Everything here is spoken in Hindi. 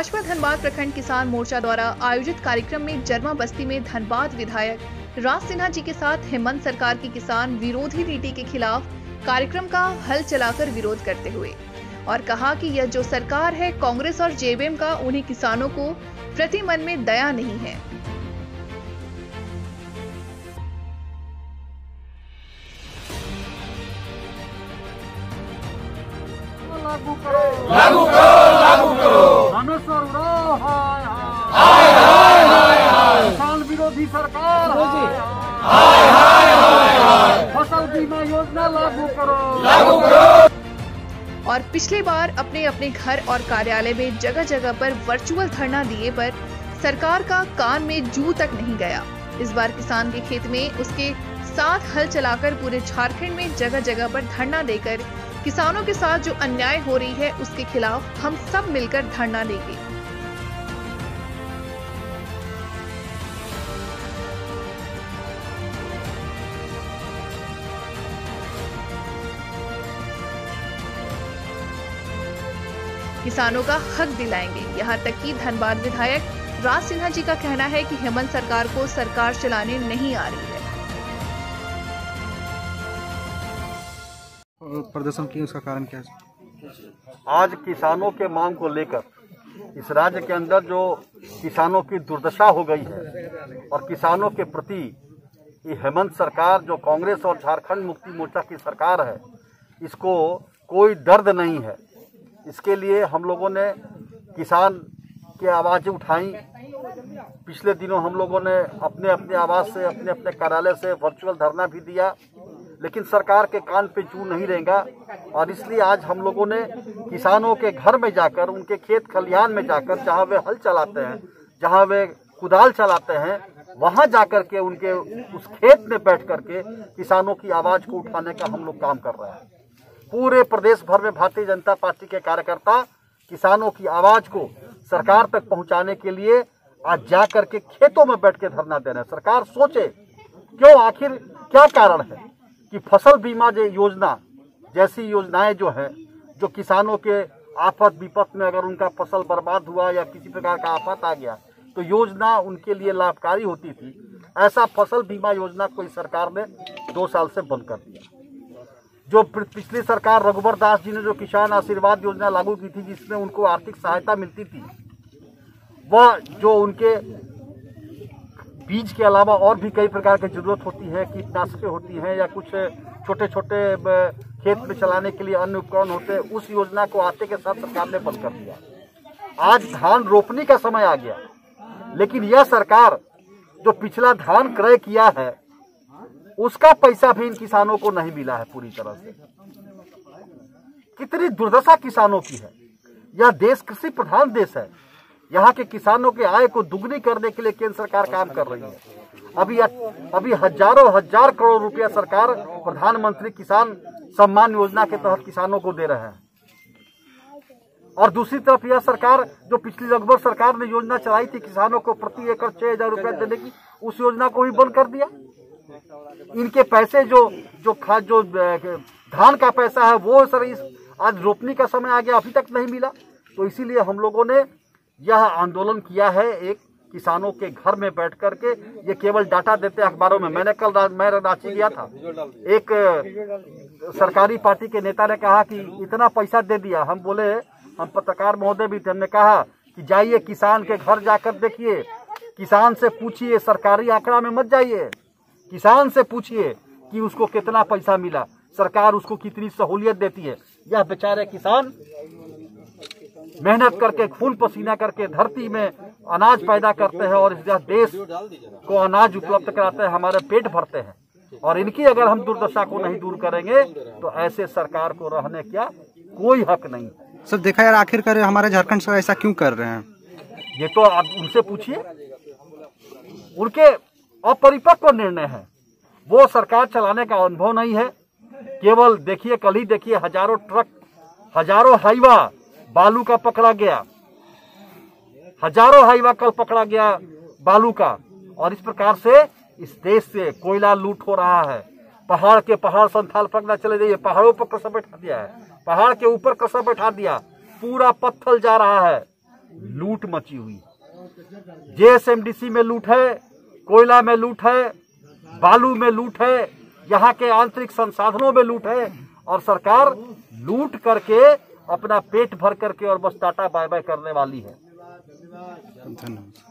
भाजपा धनबाद प्रखंड किसान मोर्चा द्वारा आयोजित कार्यक्रम में जरमा बस्ती में धनबाद विधायक राज सिन्हा जी के साथ हेमंत सरकार की किसान विरोधी नीति के खिलाफ कार्यक्रम का हल चलाकर विरोध करते हुए और कहा कि यह जो सरकार है कांग्रेस और जेबीएम का, उन्हें किसानों को प्रति मन में दया नहीं है। लागू करो, लागू करो, लागू करो। धनेश्वर उड़ाओ, हाय हाय हाय हाय हाय। किसान विरोधी सरकार, हाय हाय हाय हाय। फसल बीमा योजना लागू करो, लागू करो। और पिछले बार अपने अपने घर और कार्यालय में जगह जगह पर वर्चुअल धरना दिए पर सरकार का कान में जू तक नहीं गया। इस बार किसान के खेत में उसके साथ हल चलाकर पूरे झारखंड में जगह जगह पर धरना देकर किसानों के साथ जो अन्याय हो रही है उसके खिलाफ हम सब मिलकर धरना देंगे। किसानों का हक दिलाएंगे। यहाँ तक कि धनबाद विधायक राज सिन्हा जी का कहना है कि हेमंत सरकार को सरकार चलाने नहीं आ रही है। प्रदर्शन की उसका कारण क्या है? आज किसानों के मांग को लेकर इस राज्य के अंदर जो किसानों की दुर्दशा हो गई है और किसानों के प्रति ये हेमंत सरकार जो कांग्रेस और झारखंड मुक्ति मोर्चा की सरकार है, इसको कोई दर्द नहीं है। इसके लिए हम लोगों ने किसान की आवाज़ें उठाई। पिछले दिनों हम लोगों ने अपने अपने आवाज़ से, अपने अपने कार्यालय से वर्चुअल धरना भी दिया, लेकिन सरकार के कान पे जू नहीं रहेगा। और इसलिए आज हम लोगों ने किसानों के घर में जाकर, उनके खेत खलिहान में जाकर, जहां वे हल चलाते हैं, जहां वे कुदाल चलाते हैं, वहां जाकर के उनके उस खेत में बैठ करके किसानों की आवाज़ को उठाने का हम लोग काम कर रहे हैं। पूरे प्रदेश भर में भारतीय जनता पार्टी के कार्यकर्ता किसानों की आवाज़ को सरकार तक पहुंचाने के लिए आज जा करके खेतों में बैठ के धरना दे रहे हैं। सरकार सोचे क्यों, आखिर क्या कारण है कि फसल बीमा योजना जैसी योजनाएं जो है, जो किसानों के आफत विपत में अगर उनका फसल बर्बाद हुआ या किसी प्रकार का आफत आ गया तो योजना उनके लिए लाभकारी होती थी, ऐसा फसल बीमा योजना कोई सरकार ने 2 साल से बंद कर दिया। जो पिछली सरकार रघुवर दास जी ने जो किसान आशीर्वाद योजना लागू की थी, जिसमें उनको आर्थिक सहायता मिलती थी, वह जो उनके बीज के अलावा और भी कई प्रकार की जरूरत होती है, कीटनाशकें होती हैं या कुछ छोटे छोटे खेत में चलाने के लिए अन्य उपकरण होते हैं, उस योजना को आते के साथ सरकार ने बंद कर दिया। आज धान रोपने का समय आ गया, लेकिन यह सरकार जो पिछला धान क्रय किया है उसका पैसा भी इन किसानों को नहीं मिला है पूरी तरह से। कितनी दुर्दशा किसानों की है। यह देश कृषि प्रधान देश है। यहाँ के किसानों के आय को दुगनी करने के लिए केंद्र सरकार काम कर रही है। अभी हजारों हजार करोड़ रुपया सरकार प्रधानमंत्री किसान सम्मान योजना के तहत किसानों को दे रहे हैं। और दूसरी तरफ यह सरकार जो पिछली रघुवर सरकार ने योजना चलाई थी किसानों को प्रति एकड़ 6,000 रुपया देने की, उस योजना को भी बंद कर दिया। इनके पैसे जो धान का पैसा है वो सर आज रोपनी का समय आ गया, अभी तक नहीं मिला। तो इसीलिए हम लोगों ने यह आंदोलन किया है, एक किसानों के घर में बैठ करके। ये केवल डाटा देते अखबारों में। मैं रांची गया था, एक सरकारी पार्टी के नेता ने कहा कि इतना पैसा दे दिया। हम बोले, हम पत्रकार महोदय भी थे, हमने कहा कि जाइए किसान के घर जाकर देखिए, किसान से पूछिए, सरकारी आंकड़ा में मत जाइए, किसान से पूछिए कि उसको कितना पैसा मिला, सरकार उसको कितनी सहूलियत देती है। यह बेचारे किसान मेहनत करके, खून पसीना करके धरती में अनाज पैदा करते हैं और इस देश को अनाज उपलब्ध कराते हैं, हमारे पेट भरते हैं। और इनकी अगर हम दुर्दशा को नहीं दूर करेंगे तो ऐसे सरकार को रहने का कोई हक नहीं। सर देखा यार, आखिरकार हमारे झारखंड से ऐसा क्यों कर रहे हैं? ये तो आप उनसे पूछिए, उनके अपरिपक्व निर्णय है। वो सरकार चलाने का अनुभव नहीं है। केवल देखिए, कल ही देखिए, हजारों ट्रक, हजारों हाईवा बालू का पकड़ा गया, हजारों हाईवा कल पकड़ा गया बालू का। और इस प्रकार से इस देश से कोयला लूट हो रहा है। पहाड़ के पहाड़ संथाल पकड़ना चले जाइए, पहाड़ों पर कसर बैठा दिया है, पहाड़ के ऊपर कसर बैठा दिया, पूरा पत्थर जा रहा है। लूट मची हुई है। जेएसएमडीसी में लूट है, कोयला में लूट है, बालू में लूट है, यहाँ के आंतरिक संसाधनों में लूट है और सरकार लूट करके अपना पेट भर करके और बस टाटा बाय बाय करने वाली है। धन्यवाद।